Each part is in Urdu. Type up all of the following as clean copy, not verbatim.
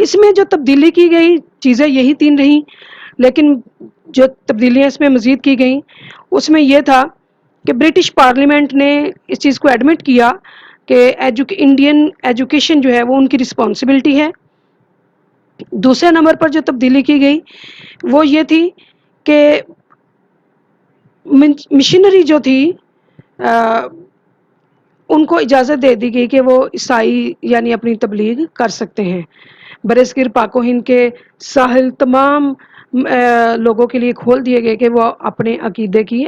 اس میں جو تبدیلی کی گئی چیزیں یہی 3 رہیں، لیکن جو تبدیلیاں اس میں مزید کی گئیں اس میں یہ تھا کہ برٹش پارلیمنٹ نے اس چیز کو ایڈمٹ کیا کہ انڈین ایجوکیشن جو ہے وہ ان کی رسپانسبلٹی ہے۔ دوسرے نمبر پر جو تبدیلی کی گئی وہ یہ تھی کہ مشنری جو تھی ان کو اجازت دے دی گئی کہ وہ عیسائی یعنی اپنی تبلیغ کر سکتے ہیں۔ برصغیر پاک و ہند کے ساحل تمام لوگوں کے لیے کھول دیے گئے کہ وہ اپنے عقیدے کی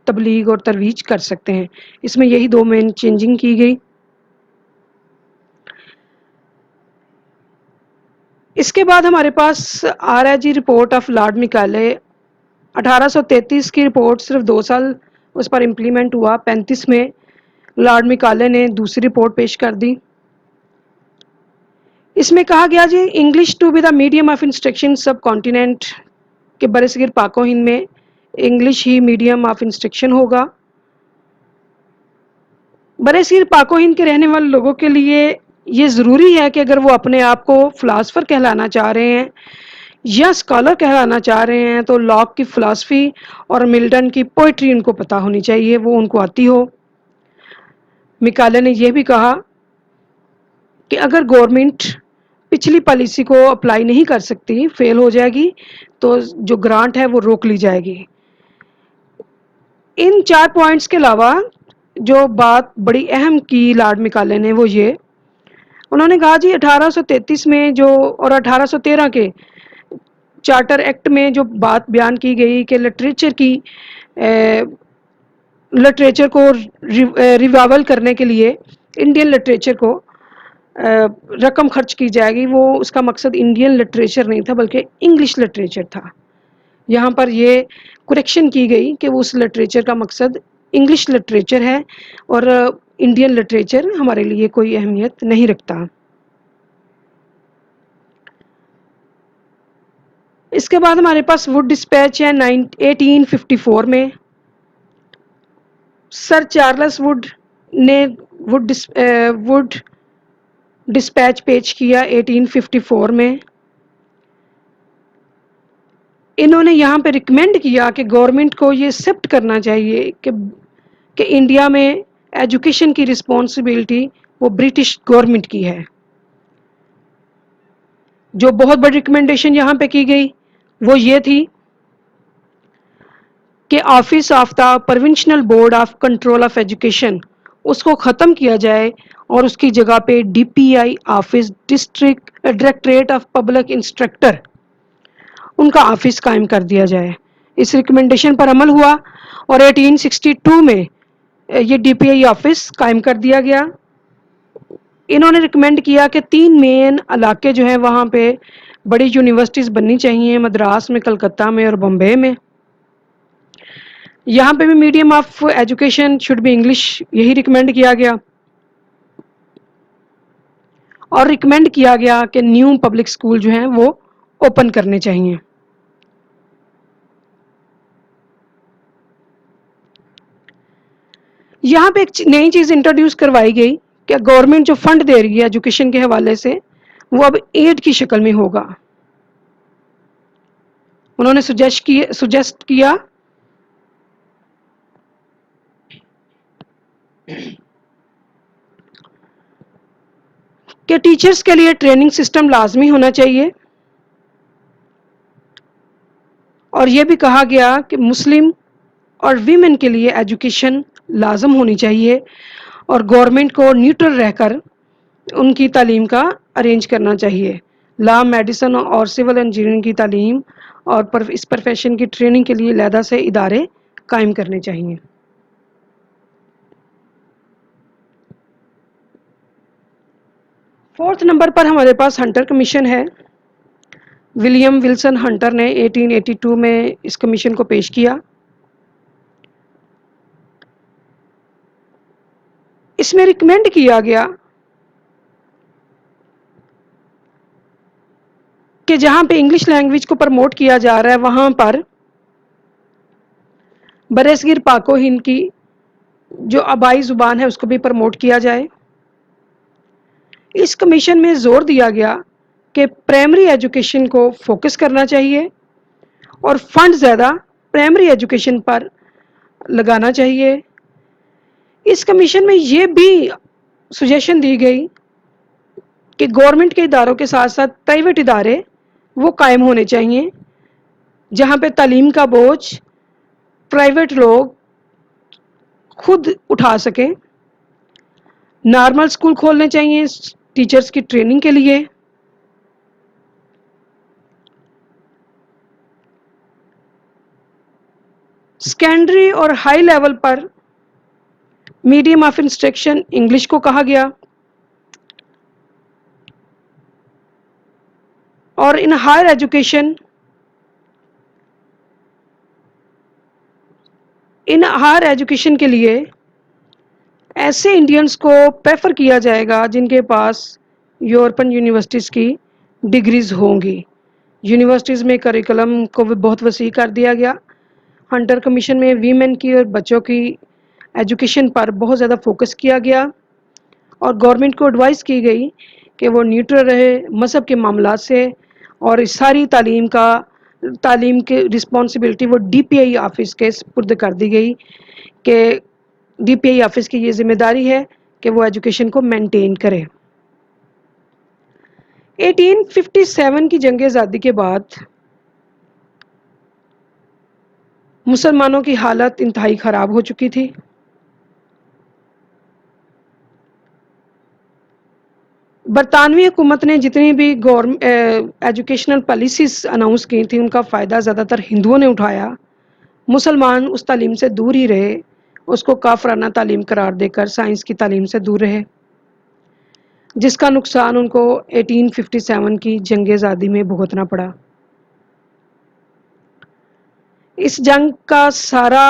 تبلیغ اور ترویج کر سکتے ہیں۔ اس میں یہی 2 مین چینجنگ کی گئی۔ اس کے بعد ہمارے پاس آ رہا ہے جی رپورٹ آف لارڈ میکالے۔ 1833 کی رپورٹ صرف 2 سال اس پر امپلیمنٹ ہوا۔ 35 میں لارڈ میکالے نے دوسری رپورٹ پیش کر دی۔ اس میں کہا گیا جی English to be the medium of instruction subcontinent, کہ برصغیر پاک و ہند میں انگلش ہی میڈیم آف انسٹرکشن ہوگا۔ برصغیر پاک و ہند کے رہنے والے لوگوں کے لیے یہ ضروری ہے کہ اگر وہ اپنے آپ کو فلاسفر کہلانا چاہ رہے ہیں یا اسکالر کہلانا چاہ رہے ہیں تو لاک کی فلاسفی اور ملٹن کی پوئٹری ان کو پتہ ہونی چاہیے، وہ ان کو آتی ہو۔ میکالے نے یہ بھی کہا کہ اگر گورنمنٹ پچھلی پالیسی کو اپلائی نہیں کر سکتی، فیل ہو جائے گی، تو جو گرانٹ ہے وہ روک لی جائے گی۔ ان 4 پوائنٹس کے علاوہ جو بات بڑی اہم کی لارڈ میکالے نے وہ یہ انہوں نے کہا جی 1833 میں جو اور 1813 کے چارٹر ایکٹ میں جو بات بیان کی گئی کہ لٹریچر کو ریوائول کرنے کے لیے انڈین لٹریچر کو رقم خرچ کی جائے گی، وہ اس کا مقصد انڈین لٹریچر نہیں تھا بلکہ انگلش لٹریچر تھا۔ یہاں پر یہ کریکشن کی گئی کہ وہ اس لٹریچر کا مقصد انگلش لٹریچر ہے اور انڈین لٹریچر ہمارے لیے کوئی اہمیت نہیں رکھتا۔ اس کے بعد ہمارے پاس ووڈ ڈسپیچ ہے 1854 میں۔ سر چارلس ووڈ نے ووڈ ڈسپیچ پیش کیا 1854 میں۔ انہوں نے یہاں پہ ریکمینڈ کیا کہ گورنمنٹ کو یہ ایکسیپٹ کرنا چاہیے کہ انڈیا میں ایجوکیشن کی رسپانسبلٹی وہ برٹش گورنمنٹ کی ہے۔ جو بہت بڑی ریکمینڈیشن یہاں پہ کی گئی وہ یہ تھی کہ office of the provincial board of control of education اس کو ختم کیا جائے اور اس کی جگہ پہ D P I office directorate of public instructor ان کا آفس قائم کر دیا جائے۔ اس ریکمنڈیشن پر عمل ہوا اور 1862 میں یہ ڈی پی آئی آفس قائم کر دیا گیا۔ انہوں نے ریکمینڈ کیا کہ 3 مین علاقے جو ہیں وہاں پہ بڑی یونیورسٹیز بننی چاہیے، مدراس میں، کلکتہ میں اور بمبے میں۔ یہاں پہ بھی medium of education should be English, یہی ریکمینڈ کیا گیا اور ریکمینڈ کیا گیا کہ نیو پبلک اسکول جو ہیں وہ اوپن کرنے چاہیے۔ یہاں پہ ایک نئی چیز انٹروڈیوس کروائی گئی کہ گورنمنٹ جو فنڈ دے رہی ہے ایجوکیشن کے حوالے سے وہ اب ایڈ کی شکل میں ہوگا۔ انہوں نے سجیسٹ کیا کہ ٹیچرز کے لیے ٹریننگ سسٹم لازمی ہونا چاہیے، اور یہ بھی کہا گیا کہ مسلم اور ویمن کے لیے ایجوکیشن لازم ہونی چاہیے اور گورنمنٹ کو نیوٹرل رہ کر ان کی تعلیم کا ارینج کرنا چاہیے۔ لا، میڈیسن اور سول انجینئرنگ کی تعلیم اور اس پروفیشن کی ٹریننگ کے لیے علیحدہ سے ادارے قائم کرنے چاہیے۔ 4 نمبر پر ہمارے پاس ہنٹر کمیشن ہے۔ ولیم ولسن ہنٹر نے 1882 میں اس کمیشن کو پیش کیا۔ اس میں ریکمینڈ کیا گیا کہ جہاں پہ انگلش لینگویج کو پروموٹ کیا جا رہا ہے وہاں پر برصغیر پاک و ہند کی جو آبائی زبان ہے اس کو بھی پروموٹ کیا جائے۔ اس کمیشن میں زور دیا گیا کہ پرائمری ایجوکیشن کو فوکس کرنا چاہیے اور فنڈ زیادہ پرائمری ایجوکیشن پر لگانا چاہیے۔ اس کمیشن میں یہ بھی سجیشن دی گئی کہ گورنمنٹ کے اداروں کے ساتھ ساتھ پرائیویٹ ادارے وہ قائم ہونے چاہیے جہاں پہ تعلیم کا بوجھ پرائیویٹ لوگ خود اٹھا سکیں۔ نارمل اسکول کھولنے چاہیے ٹیچرز کی ٹریننگ کے لیے۔ سیکنڈری اور high level per medium of instruction English کو کہا گیا، اور ان ہائر ایجوکیشن کے لیے ایسے انڈینز کو پریفر کیا جائے گا جن کے پاس یورپین یونیورسٹیز کی ڈگریز ہوں گی۔ یونیورسٹیز میں کریکلم کو بھی بہت وسیع کر دیا گیا۔ ہنٹر کمیشن میں ویمن کی اور بچوں کی ایجوکیشن پر بہت زیادہ فوکس کیا گیا، اور گورنمنٹ کو ایڈوائز کی گئی کہ وہ نیوٹرل رہے مذہب کے معاملات سے، اور اس ساری تعلیم کی رسپانسبلٹی وہ ڈی پی آئی آفس کے سپرد کر دی گئی کہ ڈی پی آئی آفس کی یہ ذمہ داری ہے کہ وہ ایجوکیشن کو مینٹین کرے۔ 1857 کی جنگ آزادی کے بعد مسلمانوں کی حالت انتہائی خراب ہو چکی تھی۔ برطانوی حکومت نے جتنی بھی ایجوکیشنل پالیسیز اناؤنس کی تھیں ان کا فائدہ زیادہ تر ہندوؤں نے اٹھایا۔ مسلمان اس تعلیم سے دور ہی رہے، اس کو کافرانہ تعلیم قرار دے کر سائنس کی تعلیم سے دور رہے، جس کا نقصان ان کو 1857 کی جنگ آزادی میں بھگتنا پڑا۔ اس جنگ کا سارا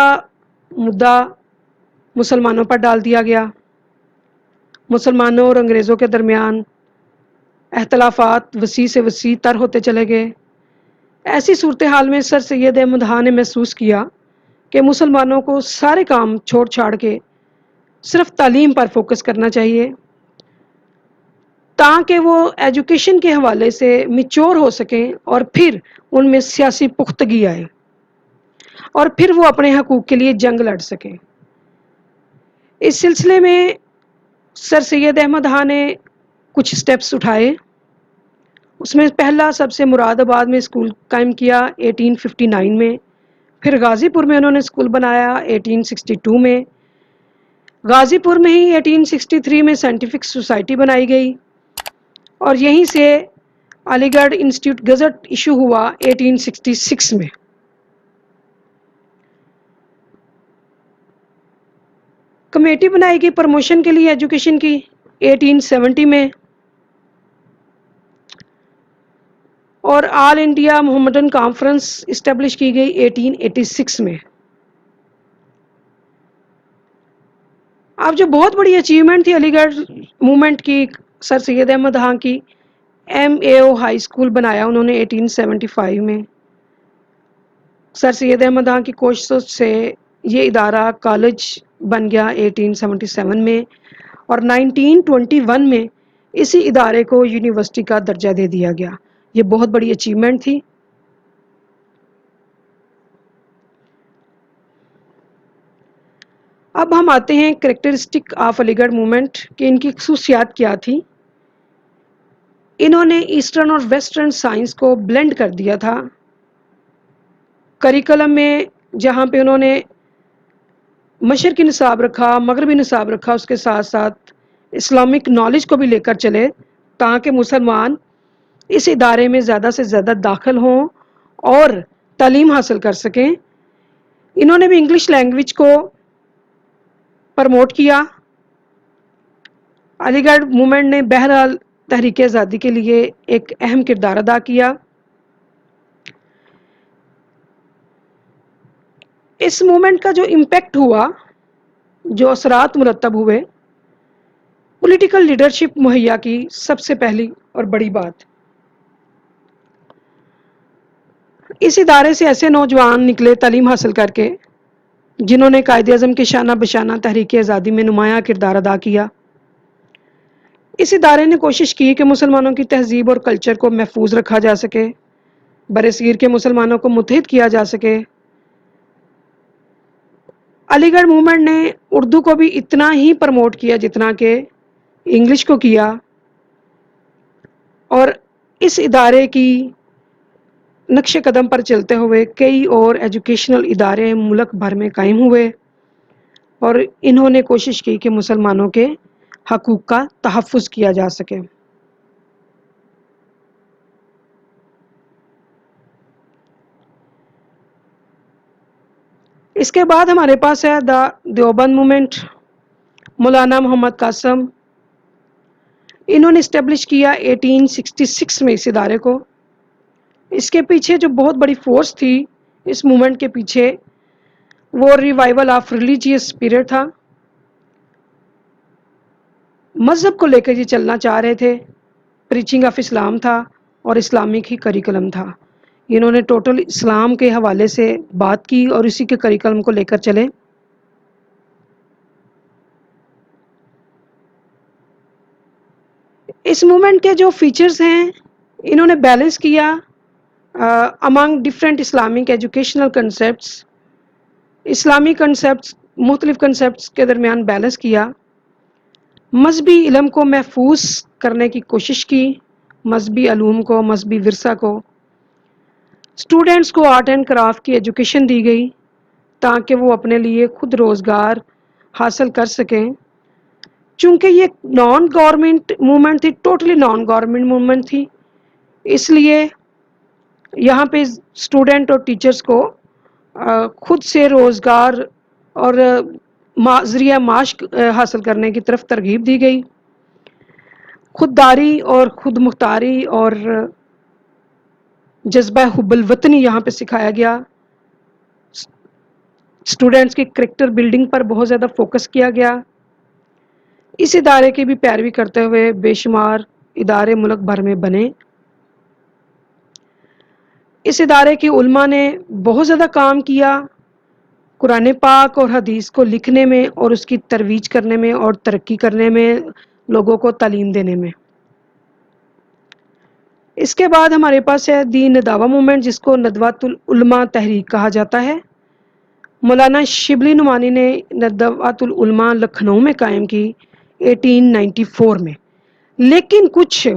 مدعا مسلمانوں پر ڈال دیا گیا۔ مسلمانوں اور انگریزوں کے درمیان اختلافات وسیع سے وسیع تر ہوتے چلے گئے۔ ایسی صورتحال میں سر سید احمد خان نے محسوس کیا کہ مسلمانوں کو سارے کام چھوڑ چھاڑ کے صرف تعلیم پر فوکس کرنا چاہیے تاکہ وہ ایجوکیشن کے حوالے سے میچور ہو سکیں، اور پھر ان میں سیاسی پختگی آئے، اور پھر وہ اپنے حقوق کے لیے جنگ لڑ سکیں۔ اس سلسلے میں سر سید احمد خان نے کچھ سٹیپس اٹھائے۔ اس میں پہلا سب سے مراد آباد میں اسکول قائم کیا 1859 میں، پھر غازی پور میں انہوں نے اسکول بنایا 1862 میں، غازی پور میں ہی 1863 میں سائنٹیفک سوسائٹی بنائی گئی، اور یہیں سے علی گڑھ انسٹیٹیوٹ گزٹ ایشو ہوا 1866 میں۔ کمیٹی بنائی گئی پروموشن کے لیے ایجوکیشن کی 1870 میں، اور آل انڈیا محمدن کانفرنس اسٹیبلش کی گئی 1886 میں۔ اب جو بہت بڑی اچیومنٹ تھی علی گڑھ موومنٹ کی سر سید احمد خان کی، ایم اے او ہائی اسکول بنایا انہوں نے 1875 میں۔ سر سید احمد خان کی کوششوں سے یہ ادارہ کالج بن گیا 1877 میں، اور 1921 میں اسی ادارے کو یونیورسٹی کا درجہ دے دیا گیا۔ یہ بہت بڑی اچیومنٹ تھی۔ اب ہم آتے ہیں کریکٹرسٹک آف علی گڑھ موومنٹ کہ ان کی خصوصیات کیا تھی۔ انہوں نے ایسٹرن اور ویسٹرن سائنس کو بلینڈ کر دیا تھا کریکلم میں، جہاں پہ انہوں نے مشرقی نصاب رکھا، مغربی نصاب رکھا، اس کے ساتھ ساتھ اسلامک نالج کو بھی لے کر چلے تاکہ مسلمان اس ادارے میں زیادہ سے زیادہ داخل ہوں اور تعلیم حاصل کر سکیں۔ انہوں نے بھی انگلش لینگویج کو پروموٹ کیا۔ علی گڑھ موومنٹ نے بہرحال تحریک آزادی کے لیے ایک اہم کردار ادا کیا۔ اس موومنٹ کا جو امپیکٹ ہوا، جو اثرات مرتب ہوئے، پولیٹیکل لیڈرشپ مہیا کی سب سے پہلی اور بڑی بات۔ اس ادارے سے ایسے نوجوان نکلے تعلیم حاصل کر کے جنہوں نے قائد اعظم کے شانہ بشانہ تحریک آزادی میں نمایاں کردار ادا کیا۔ اس ادارے نے کوشش کی کہ مسلمانوں کی تہذیب اور کلچر کو محفوظ رکھا جا سکے، برصغیر کے مسلمانوں کو متحد کیا جا سکے۔ علی گڑھ موومنٹ نے اردو کو بھی اتنا ہی پروموٹ کیا جتنا کہ انگلش کو کیا، اور اس ادارے کی نقش قدم پر چلتے ہوئے کئی اور ایجوکیشنل ادارے ملک بھر میں قائم ہوئے، اور انہوں نے کوشش کی کہ مسلمانوں کے حقوق کا تحفظ کیا جا سکے۔ اس کے بعد ہمارے پاس ہے دیوبند موومنٹ، مولانا محمد قاسم، انہوں نے اسٹیبلش کیا 1866 میں اس ادارے کو۔ اس کے پیچھے جو بہت بڑی فورس تھی اس موومنٹ کے پیچھے، وہ ریوائول آف ریلیجیس اسپرٹ تھا۔ مذہب کو لے کر یہ چلنا چاہ رہے تھے، پریچنگ آف اسلام تھا اور اسلامک ہی کریکلم تھا۔ انہوں نے ٹوٹل اسلام کے حوالے سے بات کی اور اسی کے کریکلم کو لے کر چلے۔ اس موومنٹ کے جو فیچرز ہیں، انہوں نے بیلنس کیا among different Islamic educational concepts, اسلامی کنسیپٹس، مختلف کنسیپٹس کے درمیان بیلنس کیا، مذہبی علم کو محفوظ کرنے کی کوشش کی، مذہبی علوم کو، مذہبی ورثہ کو۔ اسٹوڈنٹس کو آرٹ اینڈ کرافٹ کی ایجوکیشن دی گئی تاکہ وہ اپنے لیے خود روزگار حاصل کر سکیں۔ چونکہ یہ نان گورنمنٹ موومنٹ تھی، ٹوٹلی نان گورنمنٹ موومنٹ تھی، اس لیے یہاں پہ اسٹوڈنٹ اور ٹیچرز کو خود سے روزگار اور ذریعہ معاش حاصل کرنے کی طرف ترغیب دی گئی۔ خودداری اور خود مختاری اور جذبہ حب الوطنی یہاں پہ سکھایا گیا۔ اسٹوڈنٹس کی کریکٹر بلڈنگ پر بہت زیادہ فوکس کیا گیا۔ اس ادارے کی بھی پیروی کرتے ہوئے بے شمار ادارے ملک بھر میں بنے۔ اس ادارے کے علماء نے بہت زیادہ کام کیا قرآن پاک اور حدیث کو لکھنے میں اور اس کی ترویج کرنے میں اور ترقی کرنے میں، لوگوں کو تعلیم دینے میں۔ اس کے بعد ہمارے پاس ہے دی ندوہ موومنٹ، جس کو ندوۃ العلماء تحریک کہا جاتا ہے۔ مولانا شبلی نعمانی نے ندوۃ العلماء لکھنؤ میں قائم کی 1894 میں، لیکن کچھ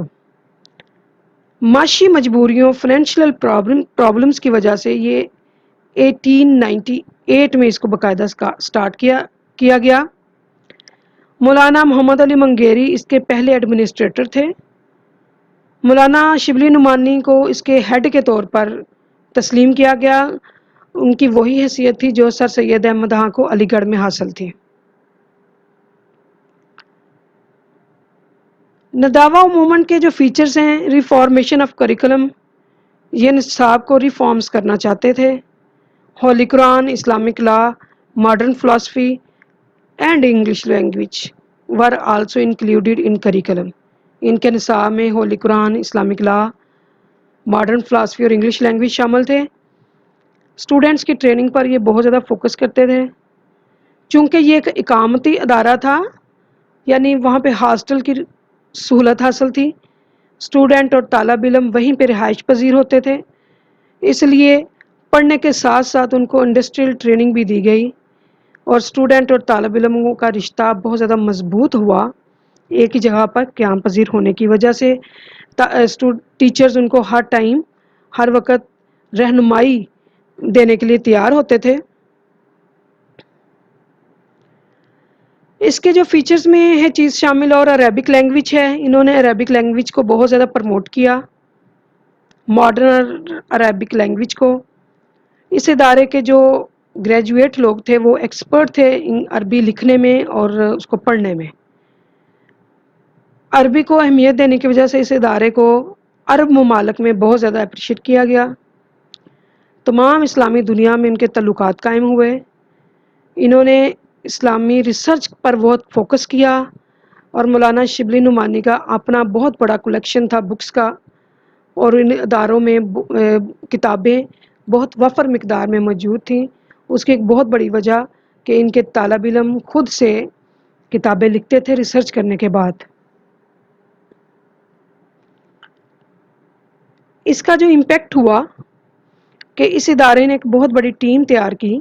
معاشی مجبوریوں، فائنینشیل پرابلمز کی وجہ سے یہ 1898 میں اس کو باقاعدہ سٹارٹ کیا گیا۔ مولانا محمد علی منگیری اس کے پہلے ایڈمنسٹریٹر تھے۔ مولانا شبلی نعمانی کو اس کے ہیڈ کے طور پر تسلیم کیا گیا۔ ان کی وہی حیثیت تھی جو سر سید احمد خاں کو علی گڑھ میں حاصل تھی۔ ندوہ موومنٹ کے جو فیچرز ہیں، ریفارمیشن آف کریکولم، یہ نصاب کو ریفارمز کرنا چاہتے تھے۔ Holy Quran, Islamic law, modern philosophy and English language were also included in curriculum. ان کے نصاب میں holy Quran, Islamic law, modern philosophy اور انگلش لینگویج شامل تھے۔ اسٹوڈنٹس کی ٹریننگ پر یہ بہت زیادہ فوکس کرتے تھے، چونکہ یہ ایک اقامتی ادارہ تھا، یعنی وہاں پہ ہاسٹل کی سہولت حاصل تھی، اسٹوڈنٹ اور طالب علم وہیں پہ رہائش پذیر ہوتے تھے، اس لیے پڑھنے کے ساتھ ساتھ ان کو انڈسٹریل ٹریننگ بھی دی گئی، اور اسٹوڈنٹ اور طالب علموں کا رشتہ بہت زیادہ مضبوط ہوا ایک ہی جگہ پر قیام پذیر ہونے کی وجہ سے۔ ٹیچرز ان کو ہر ٹائم، ہر وقت رہنمائی دینے کے لیے تیار ہوتے تھے۔ اس کے جو فیچرز میں ہے چیز شامل اور عربک لینگویج ہے، انہوں نے عربک لینگویج کو بہت زیادہ پروموٹ کیا، ماڈرن عربک لینگویج کو۔ اس ادارے کے جو گریجویٹ لوگ تھے وہ ایکسپرٹ تھے عربی لکھنے میں اور اس کو پڑھنے میں۔ عربی کو اہمیت دینے کی وجہ سے اس ادارے کو عرب ممالک میں بہت زیادہ اپریشیٹ کیا گیا۔ تمام اسلامی دنیا میں ان کے تعلقات قائم ہوئے۔ انہوں نے اسلامی ریسرچ پر بہت فوکس کیا، اور مولانا شبلی نعمانی کا اپنا بہت بڑا کلیکشن تھا بکس کا، اور ان اداروں میں کتابیں بہت وفر مقدار میں موجود تھیں۔ اس کی ایک بہت بڑی وجہ کہ ان کے طالب علم خود سے کتابیں لکھتے تھے ریسرچ کرنے کے بعد۔ اس کا جو امپیکٹ ہوا کہ اس ادارے نے ایک بہت بڑی ٹیم تیار کی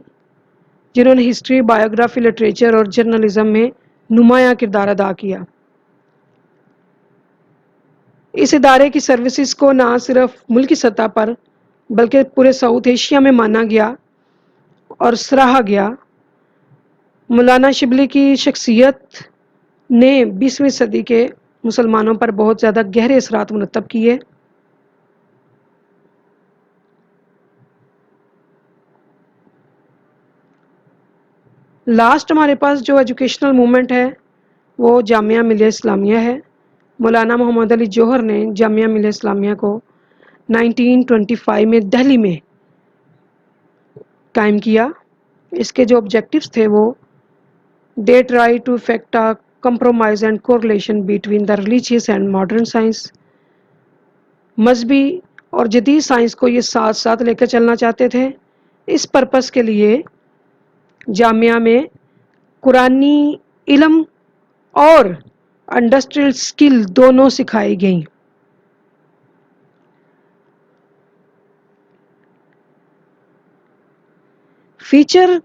جنہوں نے ہسٹری، بایوگرافی، لٹریچر اور جرنلزم میں نمایاں کردار ادا کیا۔ اس ادارے کی سروسز کو نہ صرف ملکی سطح پر بلکہ پورے ساؤتھ ایشیا میں مانا گیا اور سراہا گیا۔ مولانا شبلی کی شخصیت نے 20ویں صدی کے مسلمانوں پر بہت زیادہ گہرے اثرات مرتب کیے۔ لاسٹ ہمارے پاس جو ایجوکیشنل موومنٹ ہے وہ جامعہ ملیہ اسلامیہ ہے۔ مولانا محمد علی جوہر نے جامعہ ملیہ اسلامیہ کو 1925 میں دہلی میں قائم کیا۔ اس کے جو آبجیکٹیوز تھے وہ they try to effect a compromise and correlation between the religious and modern science۔ مذہبی اور جدید سائنس کو یہ ساتھ ساتھ لے کر چلنا چاہتے تھے۔ اس پرپس کے لیے جامعہ میں قرآنی علم اور انڈسٹریل سکل دونوں سکھائی گئیں۔ فیچر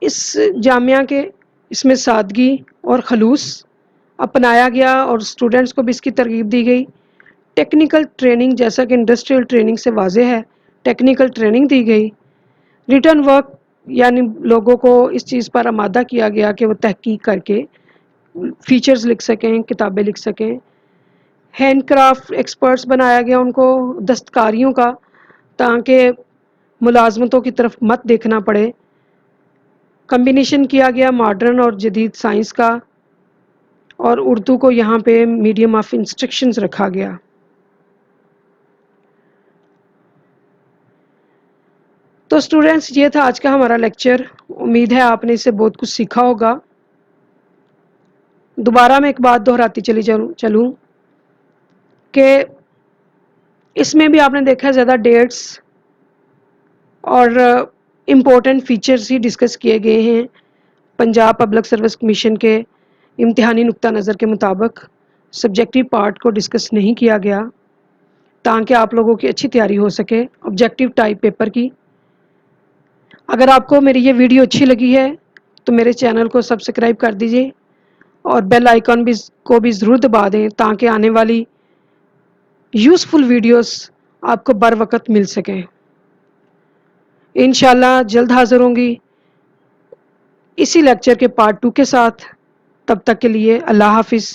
اس جامعہ کے اس میں سادگی اور خلوص اپنایا گیا اور اسٹوڈنٹس کو بھی اس کی ترغیب دی گئی۔ ٹیکنیکل ٹریننگ، جیسا کہ انڈسٹریل ٹریننگ سے واضح ہے، ٹیکنیکل ٹریننگ دی گئی۔ ریٹرن ورک، یعنی لوگوں کو اس چیز پر آمادہ کیا گیا کہ وہ تحقیق کر کے فیچرز لکھ سکیں، کتابیں لکھ سکیں۔ ہینڈ کرافٹ ایکسپرٹس بنایا گیا ان کو، دستکاریوں کا، تاکہ ملازمتوں کی طرف مت دیکھنا پڑے۔ کمبینیشن کیا گیا ماڈرن اور جدید سائنس کا، اور اردو کو یہاں پہ میڈیم آف انسٹرکشنز رکھا گیا۔ تو اسٹوڈینٹس، یہ تھا آج کا ہمارا لیکچر۔ امید ہے آپ نے اس سے بہت کچھ سیکھا ہوگا۔ دوبارہ میں ایک بات دہراتی چلی چلوں کہ اس میں بھی آپ نے دیکھا زیادہ ڈیٹس اور امپورٹنٹ فیچرز ہی ڈسکس کیے گئے ہیں۔ پنجاب پبلک سروس کمیشن کے امتحانی نقطہ نظر کے مطابق سبجیکٹیو پارٹ کو ڈسکس نہیں کیا گیا تاکہ آپ لوگوں کی اچھی تیاری ہو سکے آبجیکٹیو ٹائپ پیپر کی۔ اگر آپ کو میری یہ ویڈیو اچھی لگی ہے تو میرے چینل کو سبسکرائب کر دیجیے اور بیل آئیکن کو بھی ضرور دبا دیں تاکہ آنے والی یوزفل ویڈیوز آپ کو بر وقت مل سکیں۔ انشاءاللہ جلد حاضر ہوں گی اسی لیکچر کے پارٹ 2 کے ساتھ۔ تب تک کے لیے اللہ حافظ۔